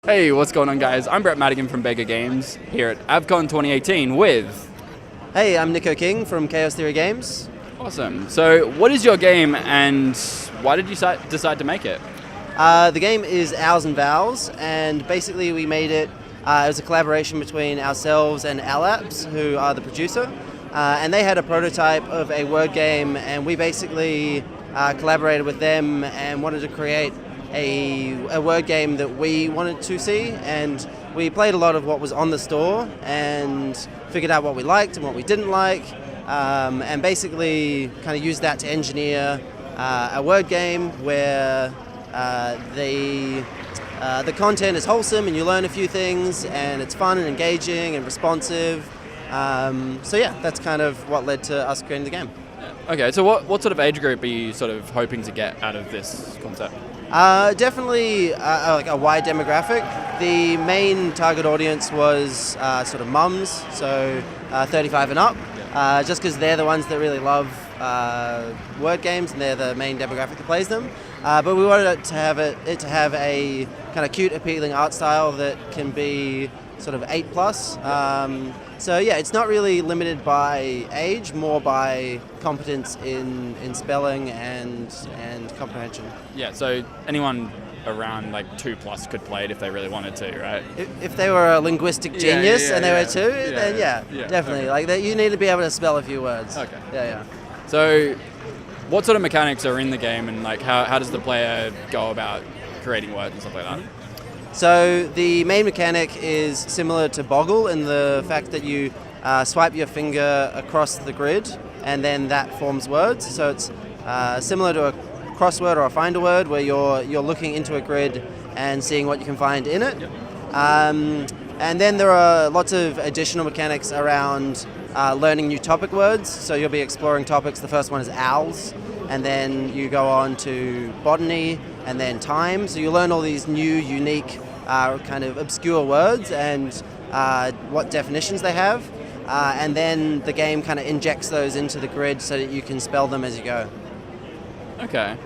Hey, what's going on, guys? I'm Brett Madigan from Baker Games here at AVcon 2018 with... Hey, I'm Nico King from Chaos Theory Games. Awesome. So, what is your game and why did you decide to make it? The game is Owls and Vowels, and basically we made it. It was a collaboration between ourselves and Labs, who are the producer, and they had a prototype of a word game, and we basically collaborated with them and wanted to create a word game that we wanted to see, and we played a lot of what was on the store and figured out what we liked and what we didn't like, and basically kind of used that to engineer a word game where the content is wholesome and you learn a few things and it's fun and engaging and responsive. So yeah, that's kind of what led to us creating the game. Okay, so what sort of age group are you sort of hoping to get out of this concept? Definitely like a wide demographic. The main target audience was sort of mums, so 35 and up, just because they're the ones that really love word games and they're the main demographic that plays them. But we wanted it to have a kind of cute, appealing art style that can be sort of 8+. So yeah, it's not really limited by age, more by competence in spelling and comprehension. Yeah, so anyone around like 2+ could play it if they really wanted to, right? If they were a linguistic genius and they were 2, then definitely. Okay. Like you need to be able to spell a few words. Okay. Yeah. So, what sort of mechanics are in the game, and like how does the player go about creating words and stuff like that? So the main mechanic is similar to Boggle in the fact that you swipe your finger across the grid and then that forms words. So it's similar to a crossword or a find a word where you're looking into a grid and seeing what you can find in it. Yep. And then there are lots of additional mechanics around learning new topic words. So you'll be exploring topics. The first one is owls, and then you go on to botany and then time. So you learn all these new, unique, kind of obscure words and what definitions they have. And then the game kind of injects those into the grid so that you can spell them as you go. Okay.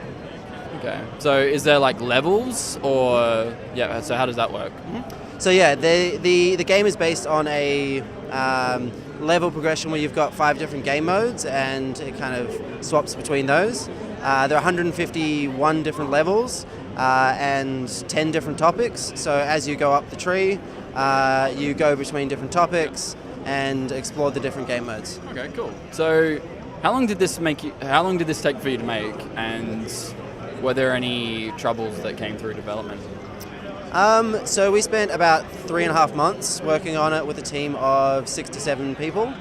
So is there like levels or so how does that work? Mm-hmm. So yeah, the game is based on a level progression where you've got 5 different game modes and it kind of swaps between those. There are 151 different levels and 10 different topics. So as you go up the tree, you go between different topics and explore the different game modes. Okay, cool. So how long did this take for you to make, and were there any troubles that came through development? So we spent about 3.5 months working on it with a team of 6 to 7 people.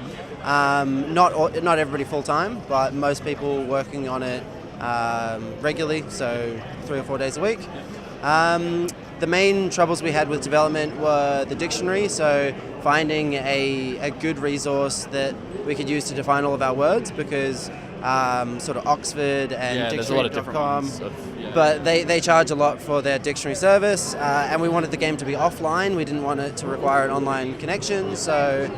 Not everybody full time, but most people working on it regularly, so 3 or 4 days a week. The main troubles we had with development were the dictionary, so finding a good resource that we could use to define all of our words, because sort of Oxford and Dictionary.com, but they charge a lot for their dictionary service, and we wanted the game to be offline. We didn't want it to require an online connection, so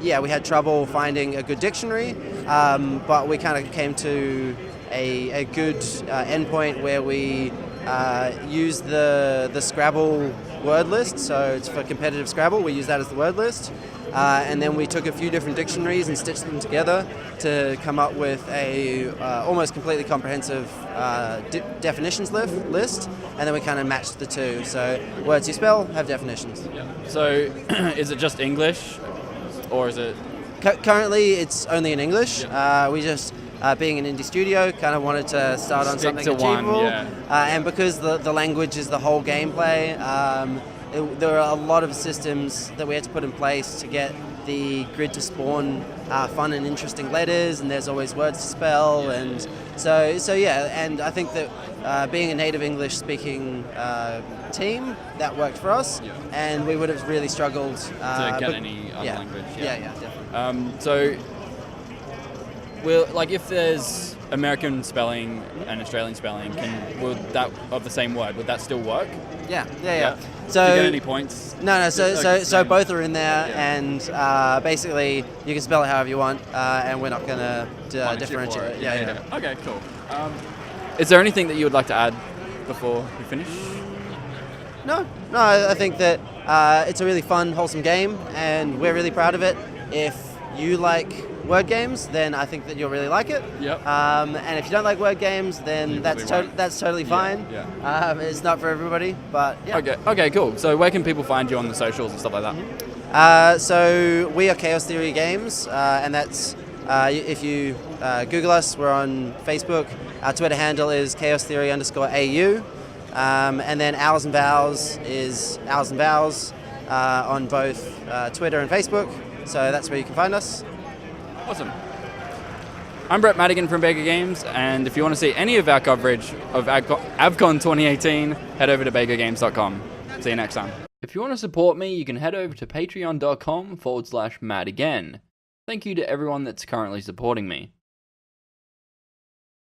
we had trouble finding a good dictionary, but we kind of came to a good endpoint where we use the Scrabble word list. So it's for competitive Scrabble, we use that as the word list, and then we took a few different dictionaries and stitched them together to come up with a almost completely comprehensive definitions list, and then we kind of matched the two. So words you spell have definitions. Yeah. So is it just English, or is it? Currently it's only in English. We just being an indie studio, kind of wanted to start on something achievable, and because the language is the whole gameplay, there are a lot of systems that we had to put in place to get the grid to spawn fun and interesting letters, and there's always words to spell, and and I think that being a native English speaking team, that worked for us, and we would have really struggled to get any other language. Yeah, definitely. So if there's American spelling and Australian spelling, would that of the same word, would that still work? Yeah. So do you get any points? No. So both are in there, and basically you can spell it however you want, and we're not going to differentiate. Yeah. Okay, cool. Is there anything that you would like to add before we finish? No, I think that it's a really fun, wholesome game, and we're really proud of it. If you like word games, then I think that you'll really like it. Yep. And if you don't like word games, then that's totally fine. Yeah. It's not for everybody, but yeah. Okay, cool. So where can people find you on the socials and stuff like that? So we are Chaos Theory Games, and that's if you Google us, we're on Facebook. Our Twitter handle is chaostheory_AU. And then Owls and Vowels is Owls and Vowels on both Twitter and Facebook. So that's where you can find us. Awesome. I'm Brett Madigan from Baker Games, and if you want to see any of our coverage of AVcon 2018, head over to bakergames.com. See you next time. If you want to support me, you can head over to patreon.com/madigan. Thank you to everyone that's currently supporting me.